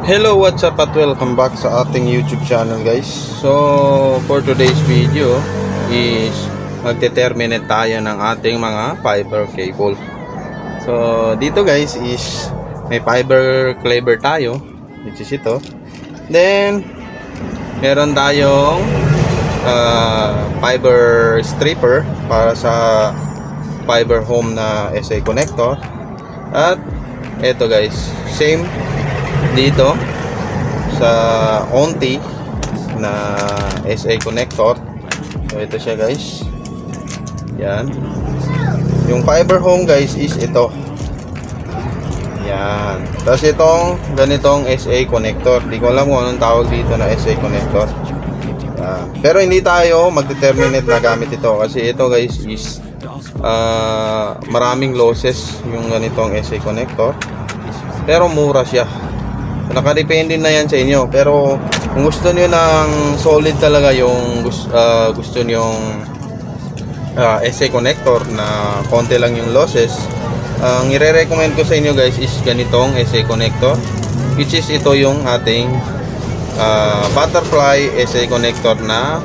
Hello, what's up at welcome back sa ating YouTube channel, guys. So for today's video is magte-terminate tayo ng ating mga fiber cable. So dito guys is may fiber cleaver tayo, which is ito. Then meron tayong fiber stripper para sa fiber home na SA connector. At ito guys, same dito sa onti na SA connector. So ito siya guys, yan. Yung fiber home guys is ito, yan. Tapos itong ganitong SA connector, di ko alam kung anong tawag dito na SA connector, yan. Pero hindi tayo magdeterminate na gamit ito kasi ito guys is maraming losses yung ganitong SA connector, pero mura siya. Nakadepende na yan sa inyo. Pero kung gusto nyo ng solid talaga, yung gusto nyo SA connector na konti lang yung losses, ang i-recommend ko sa inyo guys is ganitong SA connector, which is ito yung ating butterfly SA connector na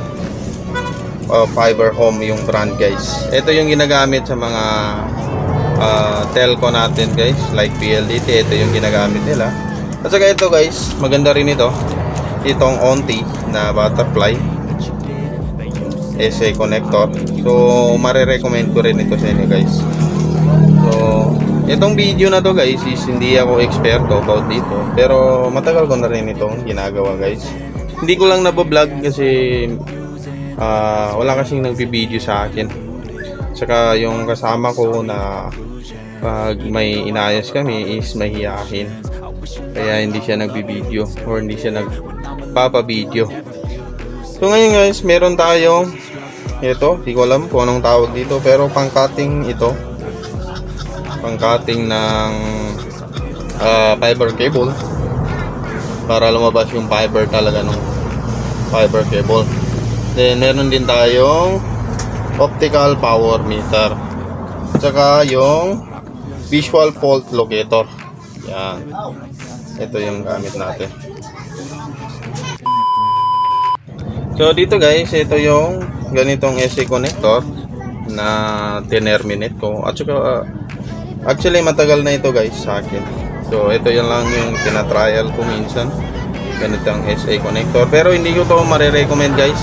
fiber home yung brand guys. Ito yung ginagamit sa mga telco natin guys, like PLDT. Ito yung ginagamit nila. At saka ito guys, maganda rin ito, itong onti na butterfly SA connector. So marirecommend ko rin ito sa inyo guys. So itong video na to guys is hindi ako eksperto about dito, pero matagal ko na rin itong ginagawa guys. Hindi ko lang nabablog kasi wala kasing nagbibideo sa akin. Saka yung kasama ko na pag may inayos kami is mahihain, kaya hindi siya nagbibideo or hindi siya nagpapabideo. So ngayon guys, meron tayong ito, di ko alam kung anong tawag dito, pero pang-cutting ito, pang-cutting ng fiber cable para lumabas yung fiber talaga ng fiber cable. Then meron din tayong optical power meter, tsaka yung visual fault locator. Yan, ito yung gamit natin. So dito guys, ito yung ganitong SA connector na tinerminate ko. At saka actually matagal na ito guys sa akin. So ito yan lang yung tinatrial ko minsan, ganitong SA connector. Pero hindi ko to marirecommend guys.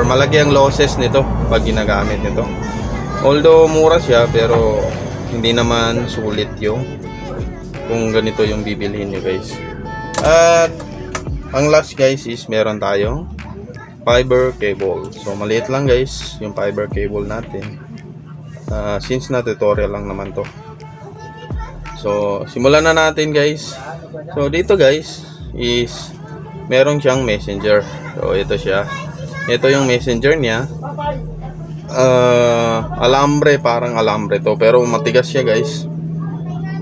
Malaki ang losses nito pag ginagamit nito. Although mura siya, pero hindi naman sulit yung kung ganito yung bibilihin nyo guys. At ang last guys is meron tayong fiber cable. So maliit lang guys yung fiber cable natin, since na tutorial lang naman to. So simulan na natin guys. So dito guys is meron siyang messenger. So ito siya, ito yung messenger niya. Alambre, parang alambre to, pero matigas siya guys.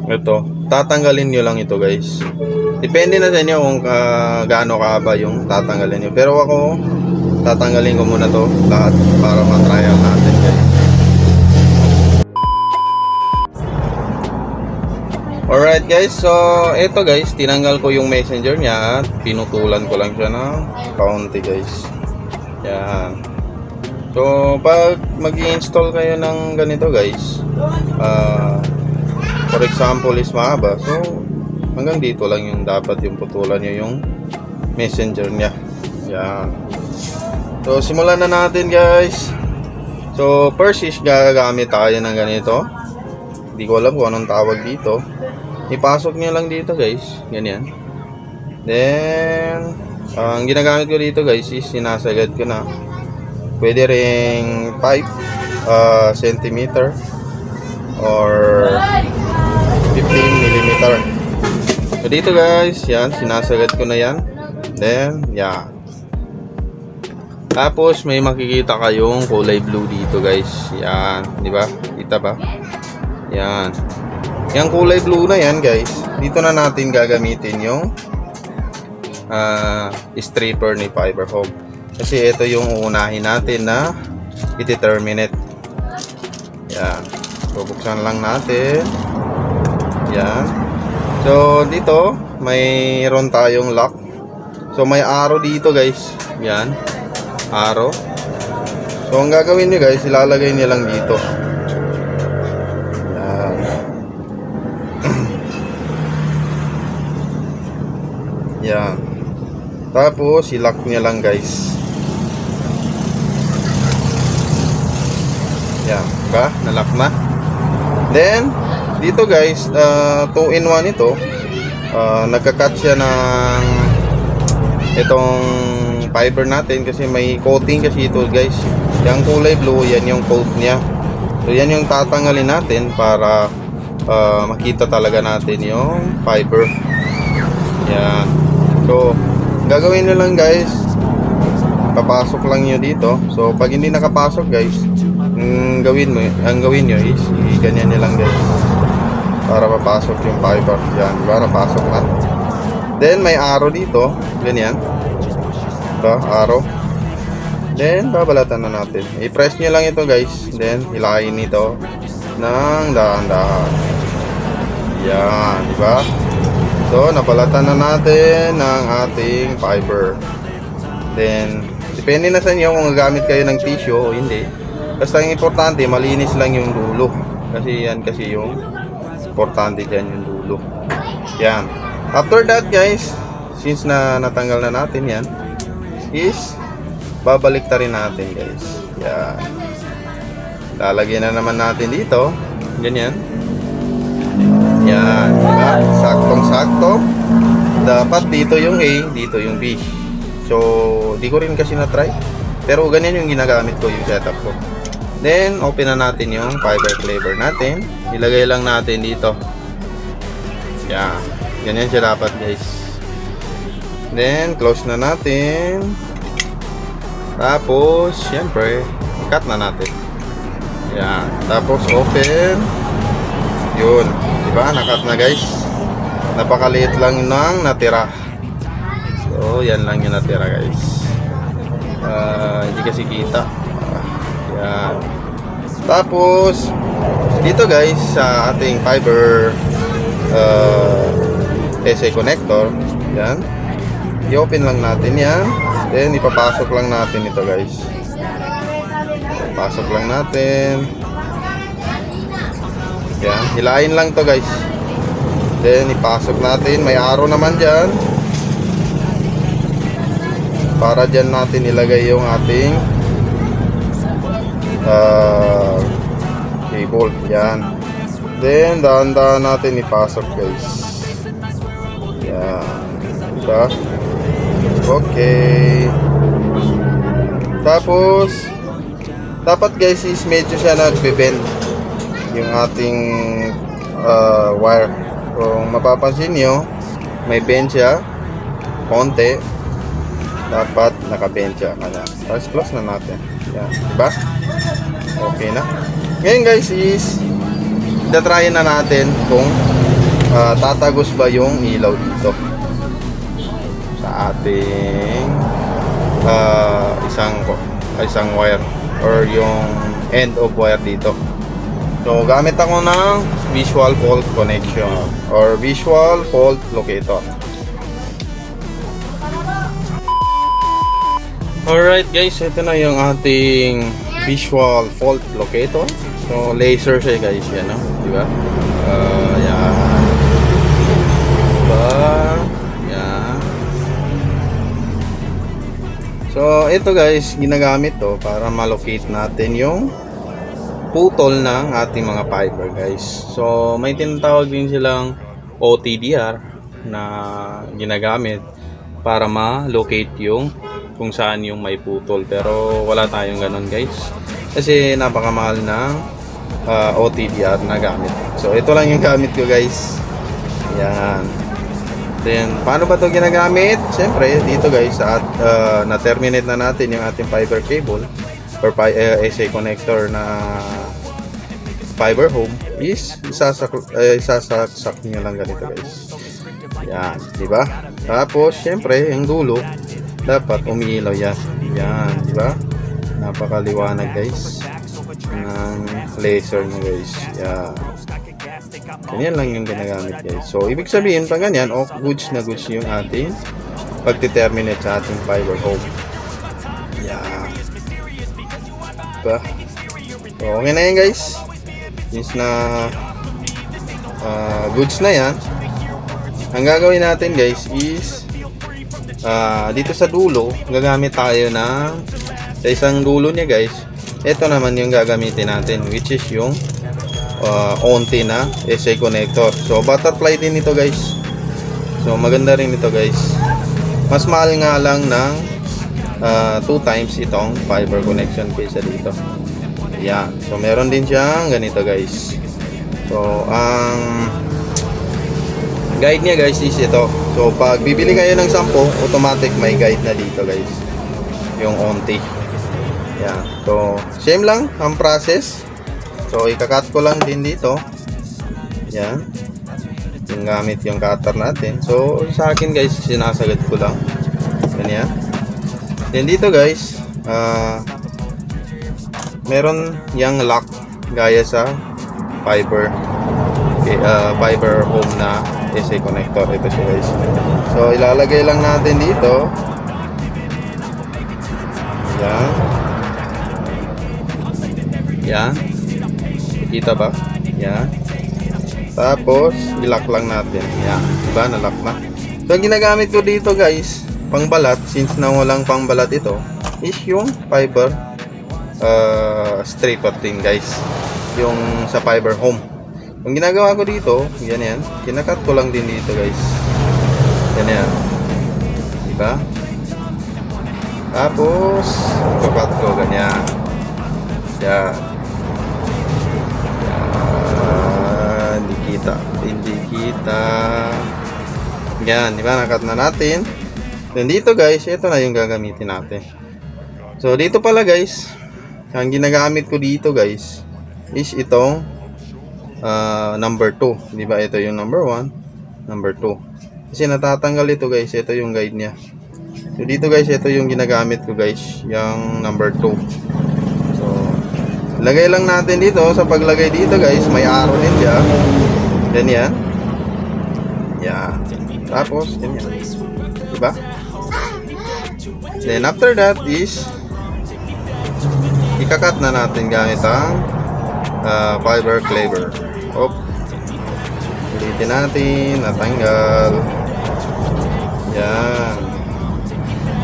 Ito, tatanggalin nyo lang ito guys. Depende na sa inyo kung gaano kahaba yung tatanggalin nyo, pero ako tatanggalin ko muna to lahat para matrial natin guys. Alright guys, so ito guys, tinanggal ko yung messenger niya at pinutulan ko lang siya ng kaunti guys. Yan. So pag mag-i-install kayo ng ganito guys, for example is mahaba, so hanggang dito lang yung dapat yung putulan nyo yung messenger nya. Yan. So simulan na natin guys. So first is gagamit tayo ng ganito, hindi ko alam kung anong tawag dito. Ipasok nyo lang dito guys, ganyan. Then ang ginagamit ko dito guys is sinasagad ko na. Pwede ring 5 cm or 15 mm. So dito guys, yan, sinasagad ko na yan. Then yan. Tapos may makikita kayong kulay blue dito guys. Yan, di ba? Kita ba? Yan. Yung kulay blue na yan guys, dito na natin gagamitin yung stripper ni fiber home. Kasi ito yung uunahin natin na i-terminate. Yan. So buksan lang natin. Yan. So dito mayroon tayong lock. So may arrow dito guys. Yan, arrow. So ang gagawin nyo guys, ilalagay nyo lang dito. Yan. Yan. Tapos i-lock nyo lang guys. Yan, diba? Na-lock na. Then dito guys, 2-in-1 ito. Nagka-cut siya ng itong fiber natin kasi may coating kasi ito guys. Yung kulay blue, yan yung coat niya. So yan yung tatanggalin natin para makita talaga natin yung fiber. Yan. So gagawin nyo lang guys, papasok lang nyo dito. So pag hindi nakapasok guys, ang gawin nyo is ganyan nyo lang guys para papasok yung fiber. Yan, para pasok na. Then may arrow dito, ganyan. Ito, arrow. Then babalatan na natin. I-press nyo lang ito guys. Then hilahin ito ng dahan-dahan. Yan, diba? So nabalatan na natin ng ating fiber. Then depende na sa inyo kung gagamit kayo ng tissue o hindi. Basta ang importante, malinis lang yung dulo. Kasi yan kasi yung importante dyan, yung dulo. Yan. After that guys, since na natanggal na natin yan, is babalik ta rin natin guys. Yan. Lalagyan na naman natin dito. Ganyan. Yan. Diba? Saktong-sakto. Dapat dito yung A, dito yung B. So, di ko rin kasi na-try. Pero ganyan yung ginagamit ko, yung setup ko. Then, open na natin yung fiber cleaver natin. Ilagay lang natin dito. Yan. Ganyan siya dapat guys. Then, close na natin. Tapos, syempre, cut na natin. Yan. Tapos, open. Yun. Diba? Nakat na guys. Napakaliit lang nang natira. So, yan lang yung natira guys. Hindi kasi kita. Yan. Tapos, dito guys, sa ating fiber SA connector. Yan. I-open lang natin yan. Then ipapasok lang natin ito guys. Pasok lang natin. Yan, hilahin lang to guys. Then ipasok natin, may arrow naman dyan. Para dyan natin ilagay yung ating cable. Yan. Then dahan-dahan natin ipasok guys. Yan. Diba? Okay. Tapos dapat guys is medyo siya nagbe-bend yung ating wire. Kung mapapansin nyo, may bend siya konti. Dapat naka-bend siya. Tapos close na natin. Yan. Diba? Okay na. Ngayon guys is try na natin kung tatagos ba yung ilaw dito sa ating isang wire or yung end of wire dito. So gamit ako ng visual fault connection or visual fault locator. Alright guys, ito na yung ating visual fault locator. So laser siya guys, yan no? Diba? Yan. Diba? Yan. So ito guys, ginagamit to para malocate natin yung putol ng ating mga fiber guys. So may tinatawag din silang OTDR na ginagamit para ma-locate yung kung saan yung may putol, pero wala tayong ganun guys kasi napakamahal ng OTDR na gamit. So ito lang yung gamit ko guys. Yan. Then paano ba ito ginagamit? Siyempre dito guys at na-terminate na natin yung ating fiber cable or SA connector na fiber home is isasak nyo lang ganito guys. Yan, diba? Tapos syempre yung dulo dapat umiilaw yan. Yan, diba? Napakaliwanag guys ng laser nyo guys. Yan. Ganyan lang yung ginagamit guys. So, ibig sabihin, pag ganyan, goods na goods yung ating pag-determinate sa ating fiber home. Yeah. Diba? So, okay na yan guys. Since na goods na yan, ang gagawin natin guys is dito sa dulo, gagamit tayo ng sa isang dulo niya guys. Ito naman yung gagamitin natin, which is yung onti na SA connector. So butterfly din ito guys. So maganda rin ito guys. Mas mahal nga lang ng 2 times itong fiber connection kaysa dito. Yan. So meron din siyang ganito guys. So ang guide niya guys is ito. So pag bibili kayo ng 10, automatic may guide na dito guys, yung onti. Yan. So same lang ang process. So ikakat ko lang din dito. Yan. Yung gamit yung cutter natin. So sa akin guys, sinasagad ko lang. Ganyan. Then dito guys, meron yung lock gaya sa fiber. Okay, fiber home na SA connector. Ito siya guys. So ilalagay lang natin dito. Yan. Yan. Kita ba? Yan. Tapos i-lock lang natin. Yan. Diba? Na-lock na. So ang ginagamit ko dito guys, pangbalat, since na walang pangbalat ito, is yung fiber straight din guys. Yung sa fiber home. Ang ginagawa ko dito, yan yan. Kinakat ko lang din dito guys. Yan yan. Diba? Tapos kakat ko ganyan. Yan. Hindi kita. Yan, di ba? Nakat na natin. Then dito guys, ito na yung gagamitin natin. So dito pala guys, ang ginagamit ko dito guys is itong number 2. Di ba? Ito yung number 1, number 2. Kasi natatanggal ito guys. Ito yung guide niya. So dito guys, ito yung ginagamit ko guys, yung number 2. So lagay lang natin dito. Sa paglagay dito guys, may arrow din siya. Then yan. Yan. Tapos ganyan. Diba? Then after that is ikakat na natin gamit ang fiber cleaver. Op. Ulitin natin. Natanggal. Yan.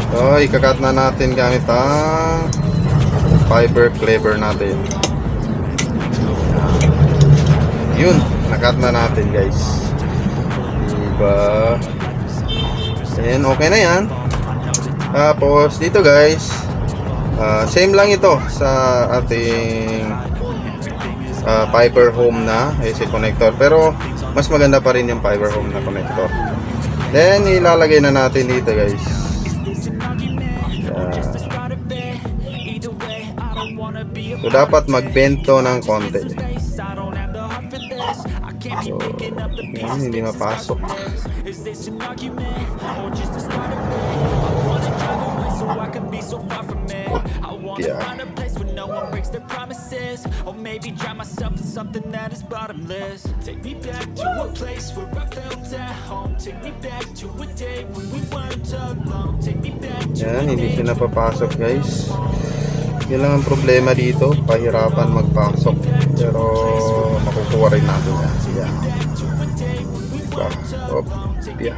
So ikakat na natin gamit ang fiber cleaver natin. Yun. Nakat na natin guys. Diba? Then okay na yan. Tapos dito guys, same lang ito sa ating fiber home na AC connector, pero mas maganda pa rin yung fiber home na connector. Then ilalagay na natin dito guys. So dapat magbento ng konti. So, yan, hindi mapasok. Yeah. Yan, hindi siya napapasok guys. Yun lang ang problema dito, pahirapan magpasok, pero makukuha rin natin yan. Yeah. Op, yeah.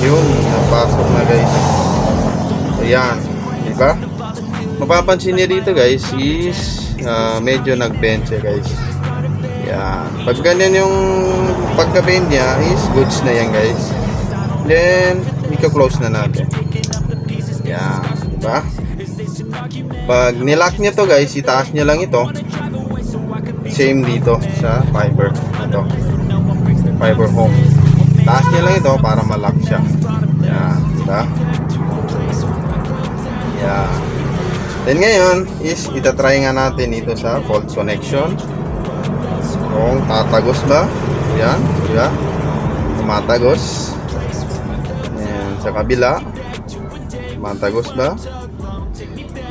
Yun, napasok na guys. Ayan, diba? Mapapansin niya dito guys is medyo nag-bend siya guys. Ayan, pag ganyan yung pagka-bend niya is goods na yan guys. Then ika-close na natin. Ayan, diba? Pag nilock niya to guys, itaas niya lang ito. Same dito sa fiber. Ito, fiber home. Taas niya lang ito para ma-lock siya. Yan, diba? Yan. Then ngayon is itatry nga natin dito sa fault connection. Kung tatagos ba? Yan, diba? Tumatagos. Ayan, sa kabila. Tumatagos ba?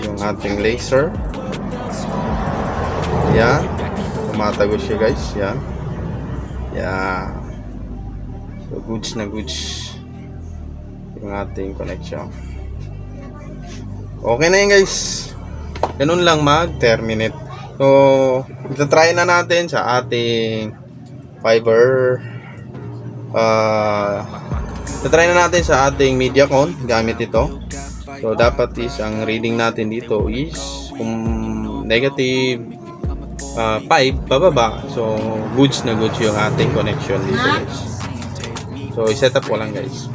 Yung ating laser. Yan. Tumatagos siya guys. Yan. Yan. So goods na goods yung ating connection. Okay na yun guys. Ganun lang mag-terminate. So, itatry na natin sa ating fiber. Itatry na natin sa ating MediaCon gamit ito. So, dapat is ang reading natin dito is kung negative 5 pababa. So, goods na goods yung ating connection dito guys. So, i-set up ko lang guys.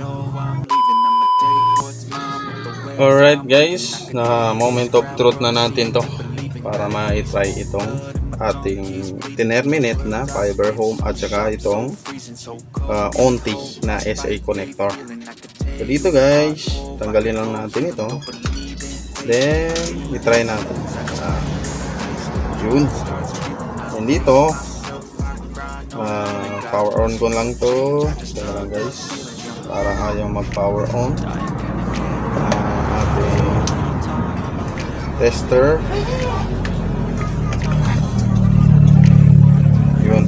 Alright guys, na moment of truth na natin to para ma-try itong ating terminate na fiber home at saka itong onti na SA connector. So dito guys, tanggalin lang natin ito. Then, i-try natin. Yun. And dito, power on ko lang to. Ito na lang guys. Parang ayaw mag-power on. Tester. Yun.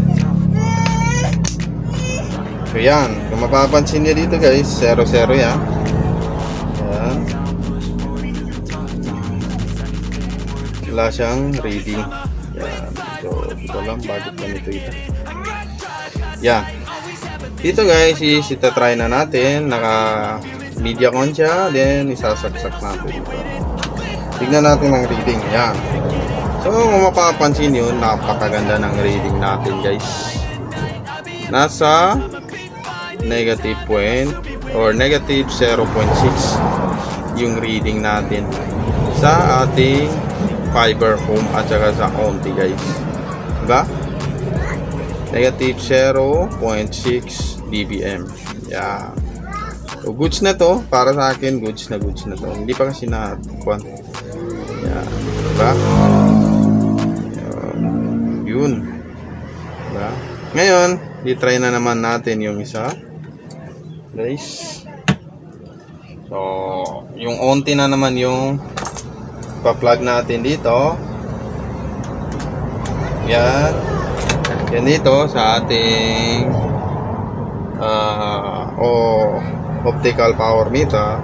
So yan, kung mapapansin niyo dito guys, 0-0 yan. Yan. Wala siyang reading. Yan. So ito lang, bakit ganito ito. Yan. Dito guys, is itatry na natin. Naka MediaCon siya, then isasaksak natin ito. Tignan natin ang reading. Yan. So, kung mapapansin nyo, napakaganda ng reading natin guys. Nasa negative point or negative 0.6 yung reading natin sa ating fiber home at saka sa onti guys. Diba? Negative 0.6 dBm. Yan. So, goods na to. Para sa akin, goods na to. Hindi pa kasi na-kuan. Yan. Diba? Yun. Diba? Ngayon, i-try na naman natin yung isa. Guys. So, yung onti na naman yung pa-plug natin dito. Yan. Yan dito sa ating optical power meter.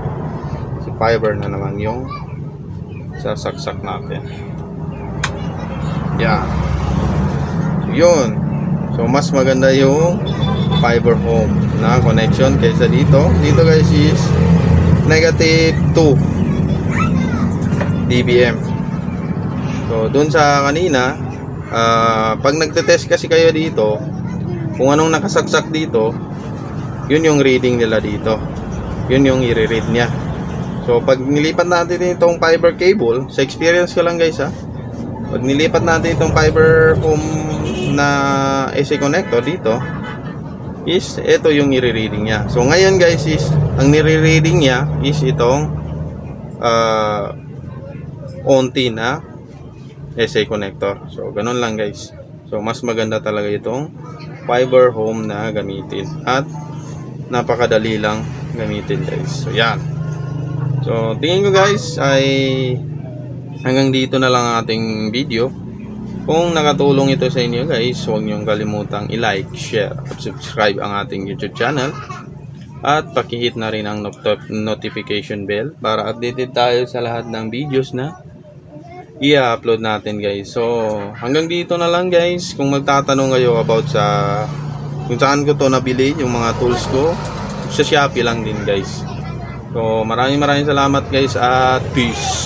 Si fiber na naman yung sasaksak natin. Yan. Yun. So mas maganda yung fiber home na connection kaysa dito. Dito guys is negative 2 dBm. So dun sa kanina, pag nagte-test kasi kayo dito, kung anong nakasaksak dito, yun yung reading nila dito. Yun yung i-read niya. So pag nilipat natin itong fiber cable, sa experience ko lang guys ha, pag nilipat natin itong fiber home na AC connector dito, is ito yung i-reading niya. So ngayon guys is, ang nire-reading niya is itong onti na SA connector. So ganun lang guys. So mas maganda talaga itong fiber home na gamitin at napakadali lang gamitin guys. So yan. So tingin ko guys ay hanggang dito na lang ang ating video. Kung nakatulong ito sa inyo guys, huwag niyong kalimutang i-like, share at subscribe ang ating YouTube channel. At pakihit na rin ang notification bell para updated tayo sa lahat ng videos na i-upload natin guys. So hanggang dito na lang guys. Kung magtatanong kayo about sa kung saan ko to nabili yung mga tools ko, sa Shopee lang din guys. So maraming salamat guys at peace.